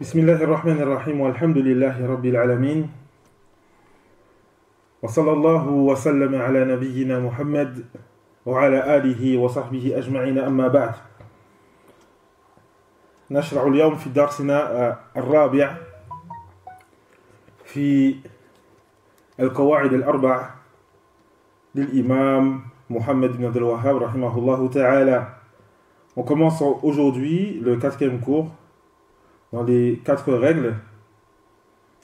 Bismillahir Rahmanir Rahim walhamdulillahi Rabbil Alamin wa sallallahu wa sallama ala nabiyyina Muhammad wa ala alihi wa sahbihi ajma'ina amma ba'd. نشرع اليوم في درسنا الرابع في القواعد الأربع للإمام Mohammed ibn Abdel Wahhab rahimahullah ta'ala. On commence aujourd'hui le quatrième cours dans les 4 règles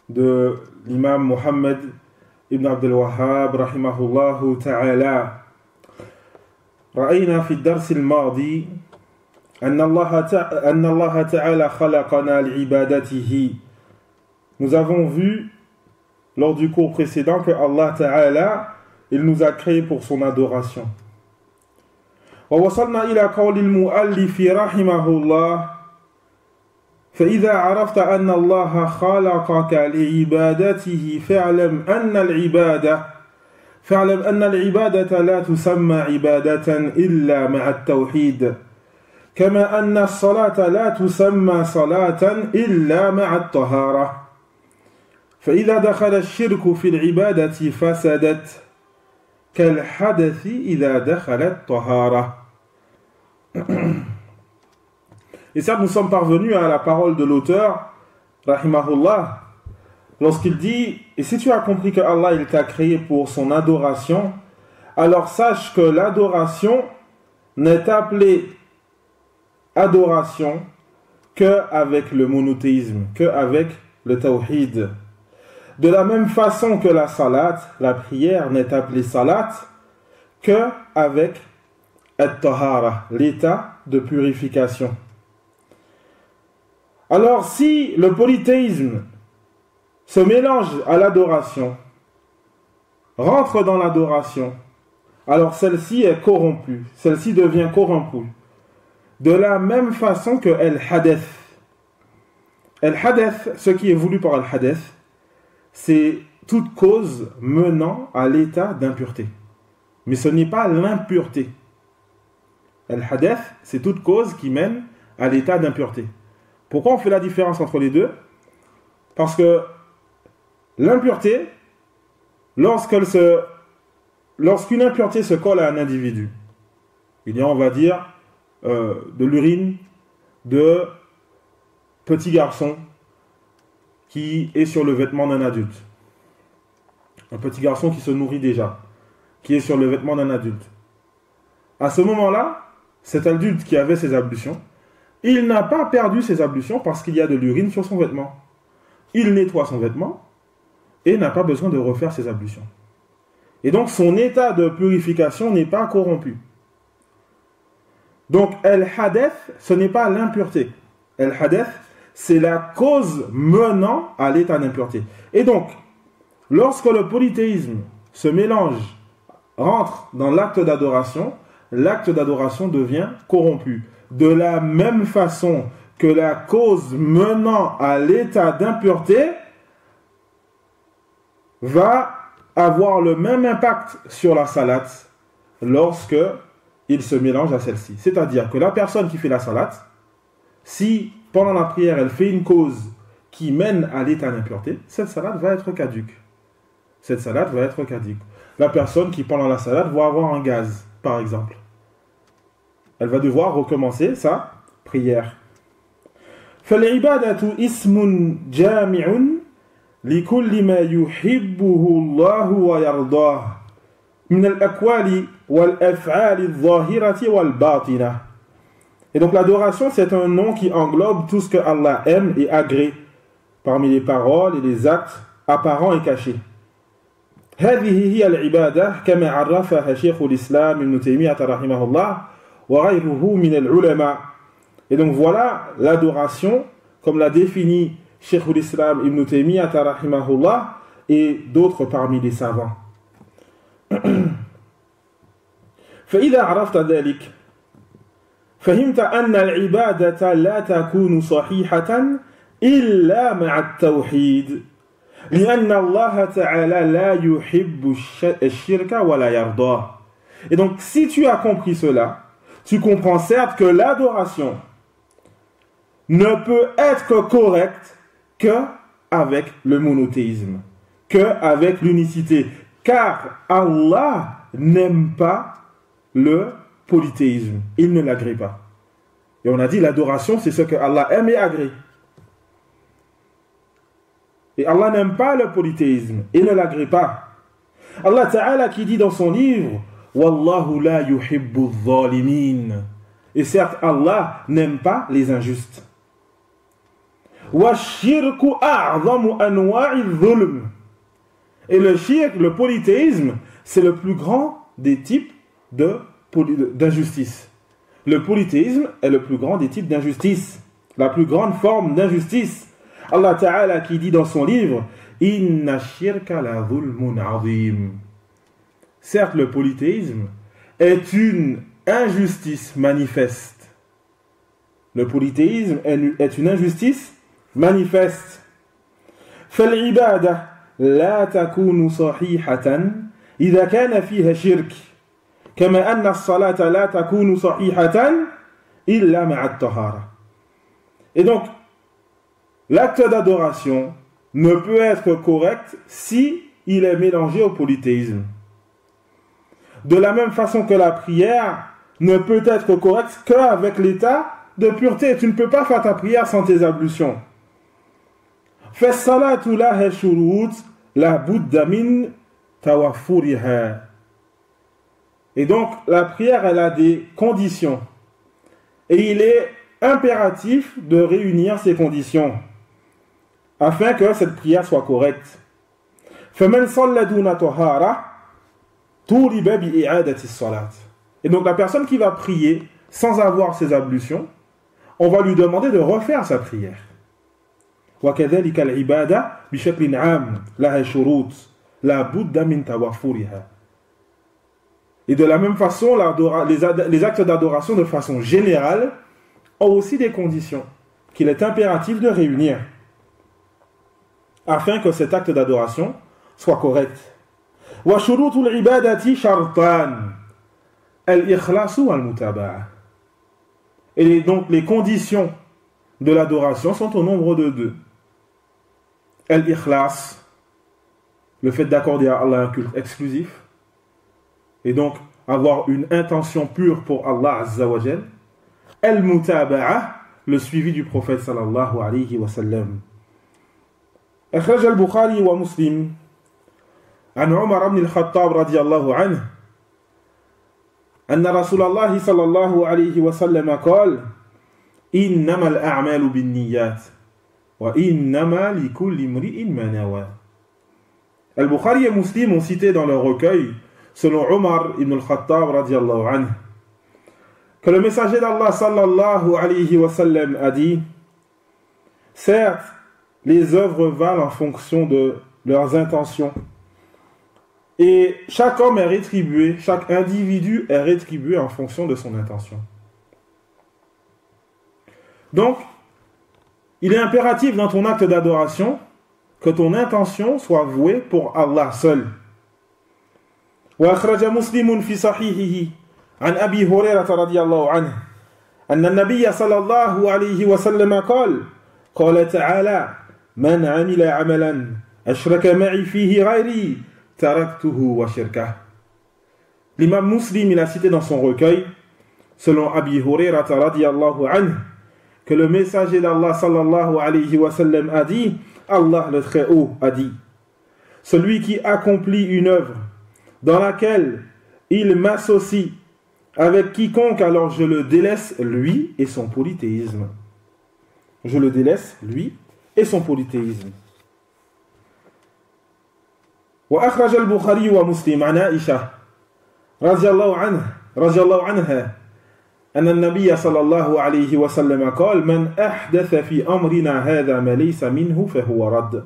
de l'imam Mohammed ibn Abdel Wahhab rahimahullah ta'ala. رأينا في الدرس الماضي أن الله تعالى خلقنا لعبادته. Nous avons vu lors du cours précédent que Allah Ta'ala il nous a créés pour son adoration. ووصلنا إلى قول المؤلف رحمه الله فإذا عرفت أن الله خلقك لعبادته فاعلم أن العبادة لا تسمى عبادة إلا مع التوحيد كما أن الصلاة لا تسمى صلاة إلا مع الطهارة فإذا دخل الشرك في العبادة فسدت كالحدث إذا دخلت طهارة. Et ça, nous sommes parvenus à la parole de l'auteur, rahimahullah, lorsqu'il dit, et si tu as compris que Allah il t'a créé pour son adoration, alors sache que l'adoration n'est appelée adoration qu'avec le monothéisme, qu'avec le tawhid. De la même façon que la salat, la prière, n'est appelée salat qu'avec at-tahara, l'état de purification. Alors si le polythéisme se mélange à l'adoration, rentre dans l'adoration, alors celle-ci est corrompue, celle-ci devient corrompue. De la même façon que el-hadeth. El-hadeth, ce qui est voulu par el-hadeth, c'est toute cause menant à l'état d'impureté. Mais ce n'est pas l'impureté. El-hadeth, c'est toute cause qui mène à l'état d'impureté. Pourquoi on fait la différence entre les deux? Parce que l'impureté, lorsqu'une impureté se colle à un individu, il y a, on va dire, de l'urine de petit garçon qui est sur le vêtement d'un adulte. Un petit garçon qui se nourrit déjà, qui est sur le vêtement d'un adulte. À ce moment-là, cet adulte qui avait ses ablutions, il n'a pas perdu ses ablutions parce qu'il y a de l'urine sur son vêtement. Il nettoie son vêtement et n'a pas besoin de refaire ses ablutions. Et donc son état de purification n'est pas corrompu. Donc el-hadeth, ce n'est pas l'impureté. El-hadeth, c'est la cause menant à l'état d'impureté. Et donc, lorsque le polythéisme se mélange, rentre dans l'acte d'adoration devient corrompu. De la même façon que la cause menant à l'état d'impureté va avoir le même impact sur la salat lorsque il se mélange à celle-ci. C'est-à-dire que la personne qui fait la salat, si pendant la prière elle fait une cause qui mène à l'état d'impureté, cette salat va être caduque. La personne qui pendant la salat va avoir un gaz, par exemple, elle va devoir recommencer sa prière. فالعبادة اسم جامع لكل ما يحبه الله ويرضاه من الأقوال والأفعال الظاهرة والباطنة. Et donc l'adoration, c'est un nom qui englobe tout ce que Allah aime et agrée, parmi les paroles et les actes apparents et cachés. هذه هي العبادة كما عرفها شيخ الإسلام ابن تيمية رحمه الله وغيره من العلماء. Et donc voilà l'adoration, comme l'a défini Cheikh l'Islam ibn Taymiyyah rahimahullah et d'autres parmi les savants. فإذا عرفت ذلك فهمت أن العبادة لا تكون صحيحة إلا مع التوحيد لأن الله تعالى لا يحب الشرك ولا يرضاه. Et donc si tu as compris cela, tu comprends certes que l'adoration ne peut être correct qu'avec le monothéisme, qu'avec l'unicité. Car Allah n'aime pas le polythéisme. Il ne l'agrée pas. Et on a dit l'adoration, c'est ce que Allah aime et agrée. Et Allah n'aime pas le polythéisme. Il ne l'agrée pas. Allah Ta'ala qui dit dans son livre Wallahu la yuhibbu dhalimin. Et certes, Allah n'aime pas les injustes. Wa shirku a'zamu anwa'i dhulm. Et le shirk, le polythéisme, c'est le plus grand des types d'injustice. Le polythéisme est le plus grand des types d'injustice, la plus grande forme d'injustice. Allah Ta'ala qui dit dans son livre Inna shirka la dhulmun azim. Certes, le polythéisme est une injustice manifeste. Le polythéisme est une injustice manifeste. فالعبادة لا تكون صحيحة إذا كان فيها شرك كما أن الصلاة لا تكون صحيحة إلا مع الطهارة. Et donc, l'acte d'adoration ne peut être correct si il est mélangé au polythéisme. De la même façon que la prière ne peut être correcte qu'avec l'état de pureté. Tu ne peux pas faire ta prière sans tes ablutions. فَالصَّلَاةُ لَهَا شُرُوطٌ لَا بُدَّ مِنْ تَوَفُّرِهَا. Et donc, la prière, elle a des conditions. Et il est impératif de réunir ces conditions afin que cette prière soit correcte. فَمَنْ صَلَّ دُونَ طَهَارَةٍ طُولِبَ بِإِعَادَةِ الصَّلَاةِ. Et donc, la personne qui va prier sans avoir ses ablutions, on va lui demander de refaire sa prière. وَكَذَلِكَ الْعِبَادَةُ بِشَكْلٍ عَامٍ لَهَا شُرُوطٌ لَا بُدَّ مِنْ تَوَفُّرِهَا. Et de la même façon, les actes d'adoration de façon générale ont aussi des conditions qu'il est impératif de réunir afin que cet acte d'adoration soit correct. وَشُرُوطُ الْعِبَادَةِ شَرْطًا الْإِخْلَاصُ وَالْمُتَابَعَةُ. Et donc les conditions de l'adoration sont au nombre de 2. Al-Ikhlas, le fait d'accorder à Allah un culte exclusif, et donc avoir une intention pure pour Allah Azza wa Jal. Al-Mutaba'a, le suivi du prophète sallallahu alayhi wa sallam. أخرج البخاري ومسلم عن عمر بن الخطاب رضي الله عنه أن رسول الله صلى الله عليه وسلم قال إنما الأعمال بالنيات وإنما لكل امرئ ما نوى. Al-Bukhari et Muslim ont cité dans leur recueil, selon Omar ibn al-Khattab radiyallahu anhu, que le messager d'Allah sallallahu alayhi wa sallam a dit: certes, les œuvres valent en fonction de leurs intentions. Et chaque homme est rétribué, chaque individu est rétribué en fonction de son intention. Donc, il est impératif dans ton acte d'adoration que ton intention soit vouée pour Allah seul. وأخرج مسلم في صحيحه عن أبي هريرة رضي الله عنه أن النبي صلى الله عليه وسلم قال تعالى من عمل عملا أشرك معي فيه غيري تركته وشركه. L'imam Muslim, il a cité dans son recueil, selon Abi Hurairah radiyallahu anhu, que le messager d'Allah sallallahu alayhi wa sallam a dit, Allah le Très-Haut a dit: celui qui accomplit une œuvre dans laquelle il m'associe avec quiconque, alors je le délaisse lui et son polythéisme. Je le délaisse lui et son polythéisme. وأخرج البخاري ومسلم عن عائشة رضي الله عنها أن النبي صلى الله عليه وسلم قال من أحدث في أمرنا هذا ما ليس منه فهو رد.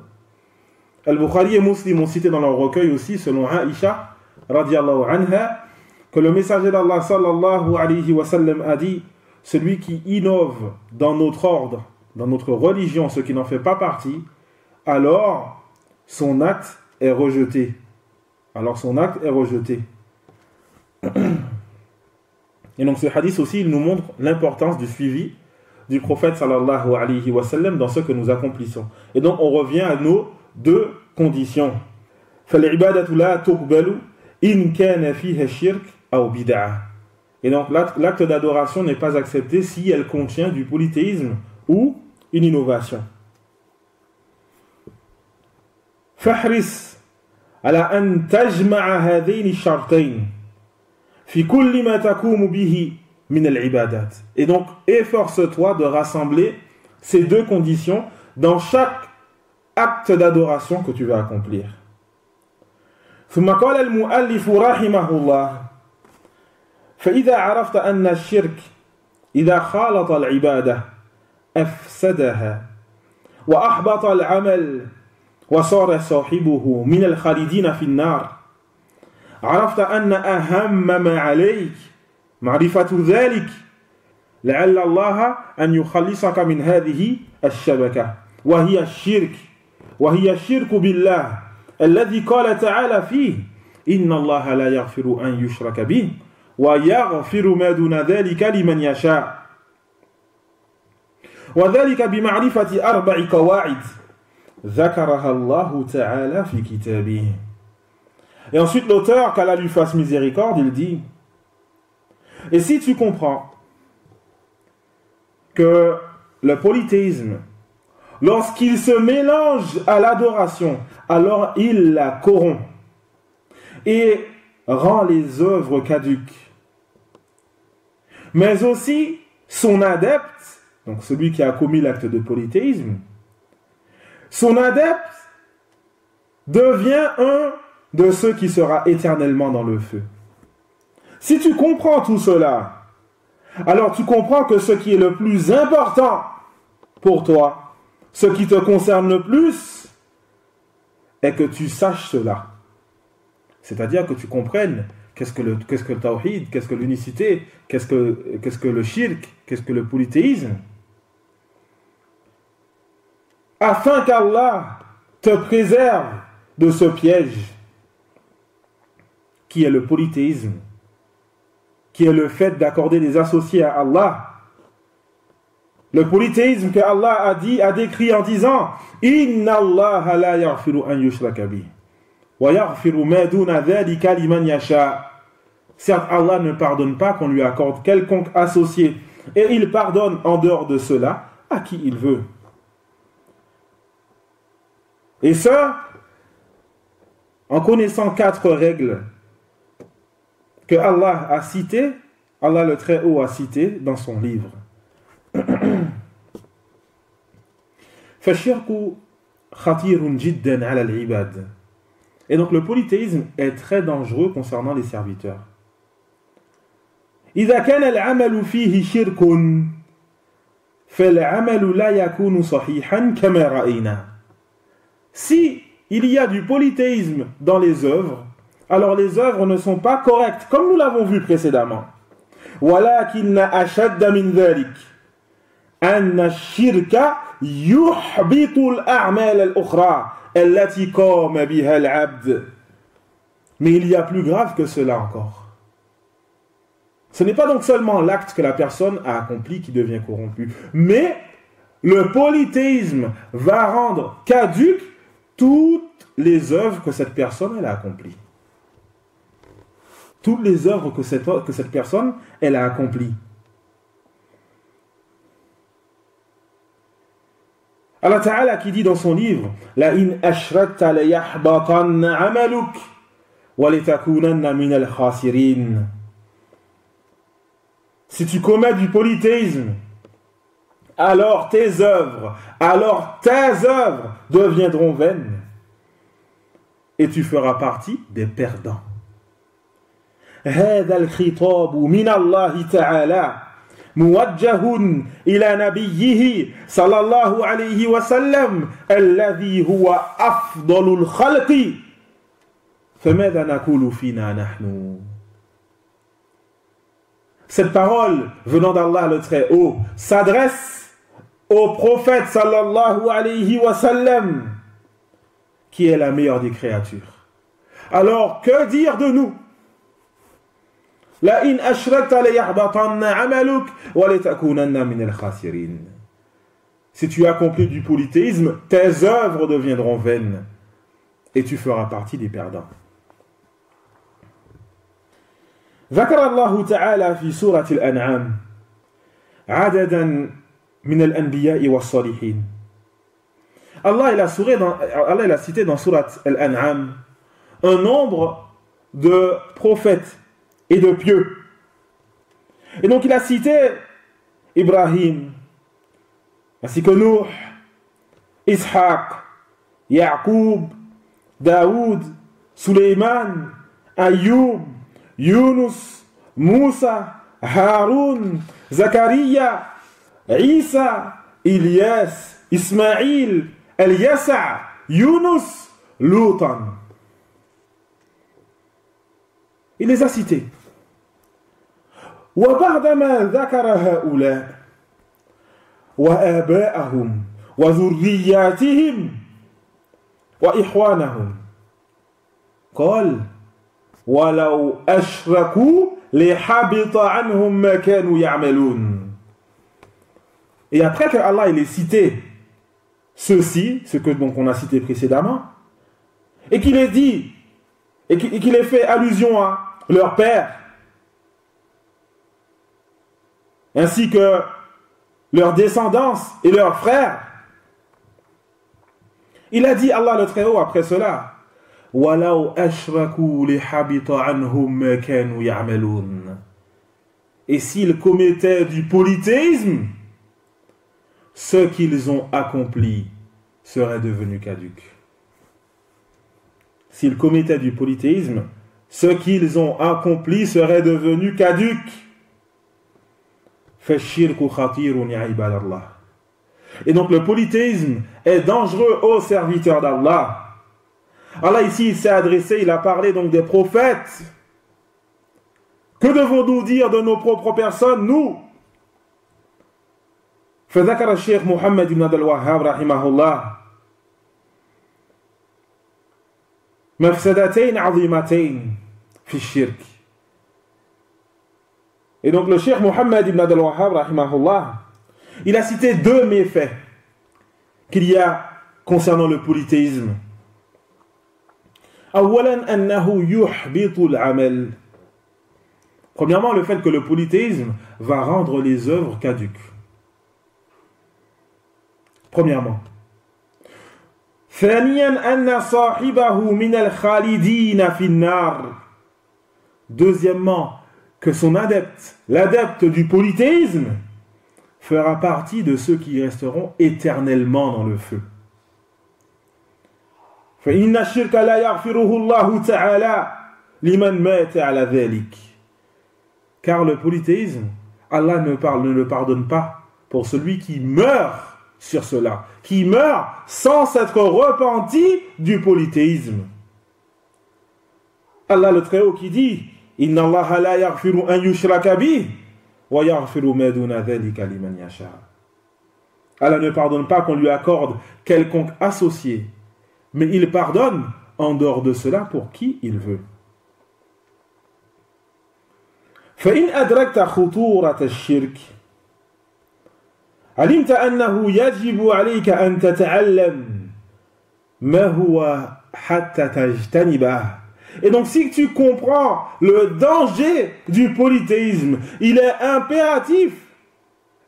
Al-Bukhari et Muslim ont cité dans leur recueil aussi, selon Aïcha radiyallahu anha, que le messager d'Allah sallallahu alayhi wa sallam a dit: celui qui innove dans notre ordre, dans notre religion, ce qui n'en fait pas partie, alors son acte est rejeté. Et donc ce hadith aussi, il nous montre l'importance du suivi du prophète sallallahu alayhi wa sallam dans ce que nous accomplissons. Et donc on revient à nos deux conditions. فَالْعِبَادَةُ لَا تُقْبَلُ إِنْ كَانَ فِيهَا شِرْكٌ أَوْ بِدْعَةٌ. Et donc l'acte d'adoration n'est pas accepté si elle contient du polythéisme ou une innovation. فَاحْرِصْ على أن تجمع هذين الشرطين في كل ما تقوم به من العبادات. Et donc efforce-toi de rassembler ces deux conditions dans chaque acte d'adoration que tu vas accomplir. ثم قال المؤلف رحمه الله فإذا عرفت أن الشرك إذا خالط العبادة أفسدها وأحبط العمل وصار صاحبه من الخالدين في النار عرفت أن أهم ما عليك معرفة ذلك لعل الله أن يخلصك من هذه الشبكة وهي الشرك بالله الذي قال تعالى فيه إن الله لا يغفر أن يشرك به ويغفر ما دون ذلك لمن يشاء وذلك بمعرفة 4 قواعد ذكرها الله تعالى في كتابه. Et ensuite l'auteur, qu'Allah lui fasse miséricorde, il dit: et si tu comprends que le polythéisme, lorsqu'il se mélange à l'adoration, alors il la corrompt et rend les œuvres caduques. Mais aussi son adepte, donc celui qui a commis l'acte de polythéisme, son adepte devient un de ceux qui sera éternellement dans le feu. Si tu comprends tout cela, alors tu comprends que ce qui est le plus important pour toi, ce qui te concerne le plus, est que tu saches cela. C'est-à-dire que tu comprennes qu'est-ce que le tawhid, qu'est-ce que l'unicité, qu'est-ce que le shirk, qu'est-ce que le polythéisme, afin qu'Allah te préserve de ce piège qui est le polythéisme, qui est le fait d'accorder des associés à Allah. Le polythéisme que Allah a décrit en disant Inna Allah la yaghfiru an yushraka bihi wa yaghfiru ma duna dhalika liman yasha. Certes, Allah ne pardonne pas qu'on lui accorde quelconque associé, et il pardonne en dehors de cela à qui il veut. Et ça, en connaissant 4 règles que Allah a citées, Allah le Très-Haut a citées dans son livre. فالشرك خطير جدا على العباد. Et donc le polythéisme est très dangereux concernant les serviteurs. إذا كان العمل فيه شرك فالعمل لا يكون صحيحا كما رأينا. Si il y a du polythéisme dans les œuvres, alors les œuvres ne sont pas correctes, comme nous l'avons vu précédemment. ولكن أشد من ذلك أن الشرك يحبط الأعمال الأخرى التي قام بها العبد. Mais il y a plus grave que cela encore. Ce n'est pas donc seulement l'acte que la personne a accompli qui devient corrompu, mais le polythéisme va rendre caduques toutes les œuvres que cette personne elle a accomplies. Toutes les œuvres que cette personne elle a accomplies. Allah Ta'ala qui dit dans son livre La in ashrakta la yahbatanna amaluk wa litakunanna min al-khasirin. Si tu commets du polythéisme, alors tes œuvres deviendront vaines et tu feras partie des perdants. هذا الخطاب من الله تعالى موجه إلى نبيه صلى الله عليه وسلم الذي هو أفضل الخلق فماذا نقول فينا نحن. Cette parole venant d'Allah le Très-Haut s'adresse au prophète sallallahu alayhi wa sallam qui est la meilleure des créatures. Alors que dire de nous? لئن أشركت ليحبطن عملك ولتكونن من الخاسرين. Si tu accomplis du polythéisme, tes œuvres deviendront vaines et tu feras partie des perdants. ذكر الله تعالى في سورة الأنعام عددا من الأنبياء والصالحين. Allah il a cité dans Surat Al-An'am un nombre de prophètes et de pieux. Et donc il a cité Ibrahim, ainsi que Nuh, Ishaq, Yaqub, Daoud, Suleiman, Ayyub, Yunus, Moussa, Haroun, Zakaria, Isa, Ilyas, Ismaïl, Eliasa, Yunus, Loutan. Il les a cités. وبعدما ذكر هؤلاء وآباءهم وذرياتهم وإخوانهم قال ولو أشركوا لحبط عنهم ما كانوا يعملون. Et après que Allah ait cité ceci, ce que donc on a cité précédemment, et qu'il ait dit, et qu'il ait fait allusion à leur père, ainsi que leur descendance et leurs frères, il a dit, Allah le Très-Haut, après cela, وَلَوْ أَشْرَكُوا لِحَبِطَ عَنْهُمْ مَا كَانُوا يَعْمَلُونَ. Et s'ils commettaient du polythéisme, ce qu'ils ont accompli serait devenu caduque. S'ils commettaient du polythéisme, ce qu'ils ont accompli serait devenu caduque. Et donc le polythéisme est dangereux aux serviteurs d'Allah. Allah ici il s'est adressé, il a parlé donc des prophètes. Que devons-nous dire de nos propres personnes, nous? فذكر الشيخ محمد بن عبد الوهاب رحمه الله مفسدتين عظيمتين في الشرك. Et donc le Cheikh Mohammed ibn Abdel Wahhab rahimahullah, il a cité deux méfaits qu'il y a concernant le polythéisme. أولا أنه يحبط العمل. Premièrement, le fait que le polythéisme va rendre les œuvres caduques. Premièrement. ثانيا أن صاحبه من الخالدين في النار. Deuxièmement, que son adepte, l'adepte du polythéisme, fera partie de ceux qui resteront éternellement dans le feu. فإن الشرك لا يغفره الله تعالى لمن مات على ذلك. Car le polythéisme, Allah ne le pardonne pas pour celui qui meurt sur cela, qui meurt sans s'être repenti du polythéisme. Allah le Très-Haut qui dit Inna Allah la yaghfiru an yushraka bih wa yaghfiru ma duna dhalika liman yasha. Allah ne pardonne pas qu'on lui accorde quelconque associé, mais il pardonne en dehors de cela pour qui il veut. فإن أدركت خطورة الشرك علمت أنه يجب عليك أن تتعلم ما هو حتى تجتنبه. Et donc si tu comprends le danger du polythéisme, il est impératif.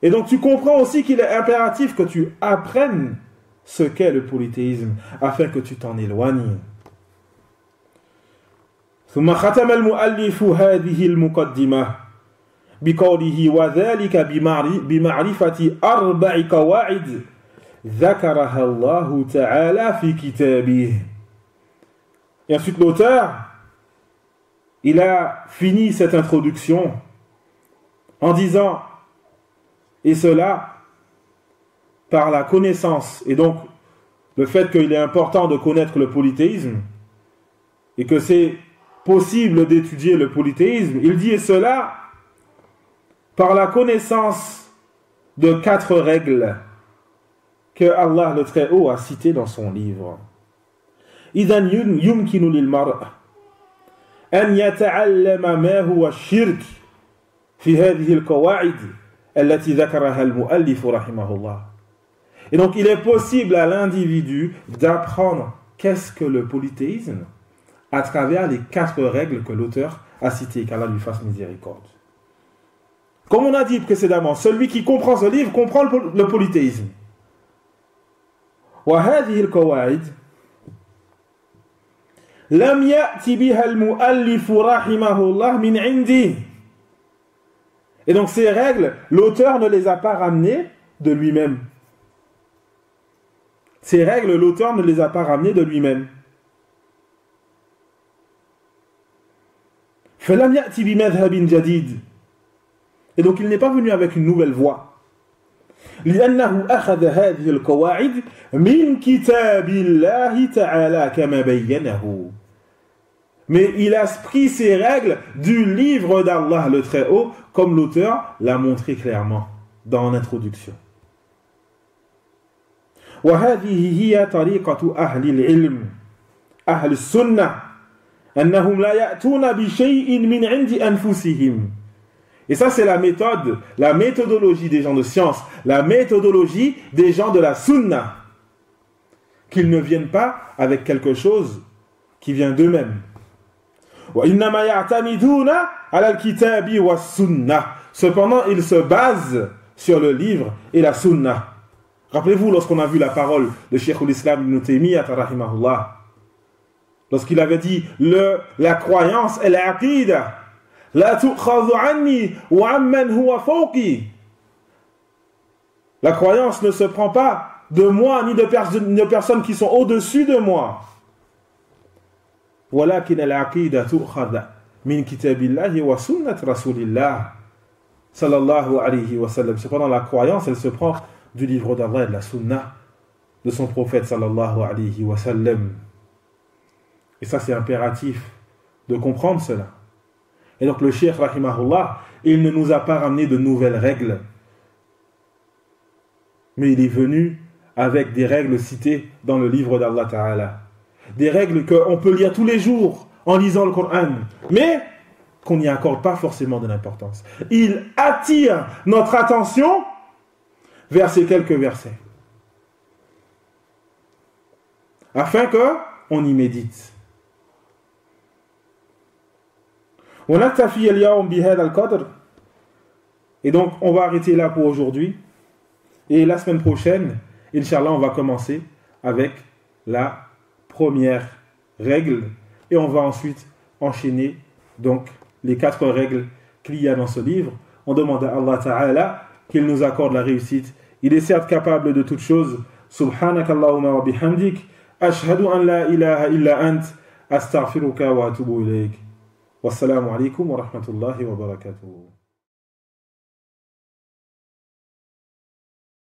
Et donc tu comprends aussi qu'il est impératif que tu apprennes ce qu'est le polythéisme afin que tu t'en éloignes. ثم ختم المؤلف هذه المقدمة بقوله وذلك بمعرفة 4 قواعد ذكرها الله تعالى في كتابه. Et ensuite l'auteur, il a fini cette introduction en disant, et cela par la connaissance, et donc le fait qu'il est important de connaître le polythéisme, et que c'est possible d'étudier le polythéisme, il dit, et cela par la connaissance de 4 règles que Allah le Très-Haut a citées dans son livre. إذن يمكن للمرء أن يتعلم ما هو الشرك في هذه القواعد التي ذكرها المؤلف رحمه الله. Et donc il est possible à l'individu d'apprendre qu'est-ce que le polythéisme à travers les 4 règles que l'auteur a citées, qu'Allah lui fasse miséricorde. Comme on a dit précédemment, celui qui comprend ce livre comprend le polythéisme. وهذه القواعد لم يأتي بها المؤلف رحمه الله من عنده. Et donc ces règles, l'auteur ne les a pas ramenées de lui-même. Ces règles, l'auteur ne les a pas ramenées de lui-même. فلم يأتي بمذهب جديد. Et donc il n'est pas venu avec une nouvelle voie. لأنه أخذ هذه القواعد من كتاب الله تعالى كما بينه. Mais il a pris ces règles du livre d'Allah le Très-Haut, comme l'auteur l'a montré clairement dans l'introduction. وهذه هي طريقة أهل العلم أهل السنة أنهم لا يأتون بشيء من عند أنفسهم. Et ça, c'est la méthode, la méthodologie des gens de science, la méthodologie des gens de la sunna. Qu'ils ne viennent pas avec quelque chose qui vient d'eux-mêmes. وَإِنَّمَا يَعْتَمِدُونَ عَلَى الْكِتَابِ وَالسُّنَّةِ. Cependant, ils se basent sur le livre et la sunna. Rappelez-vous, lorsqu'on a vu la parole de Cheikh l'Islam Ibn Taymiyyah, rahimahullah, lorsqu'il avait dit la croyance et l'aqida, la tu'khadhu anni wa amman huwa fawqi. La croyance ne se prend pas de moi ni de personnes qui sont au-dessus de moi. Walakin al-aqida tu'khadhu min kitabillahi wa sunnat rasulillah sallallahu alayhi wa sallam. Cependant, la croyance, elle se prend du livre d'Allah et de la sunna de son prophète sallallahu alayhi wa sallam. Et ça, c'est impératif de comprendre cela. Et donc le cheikh rahimahullah, il ne nous a pas ramené de nouvelles règles, mais il est venu avec des règles citées dans le livre d'Allah Ta'ala. Des règles qu'on peut lire tous les jours en lisant le Coran, mais qu'on n'y accorde pas forcément de l'importance. Il attire notre attention vers ces quelques versets, afin qu'on y médite. Et donc on va arrêter là pour aujourd'hui, et la semaine prochaine Inch'Allah on va commencer avec la première règle et on va ensuite enchaîner donc les 4 règles qu'il y a dans ce livre. On demande à Allah Ta'ala qu'il nous accorde la réussite. Il est certes capable de toutes choses. Subhanakallahumma wa bihamdik ashhadu an la ilaha illa ant astaghfiruka wa atubu ilayk. Wassalamu alaikum wa rahmatullahi wa barakatuh.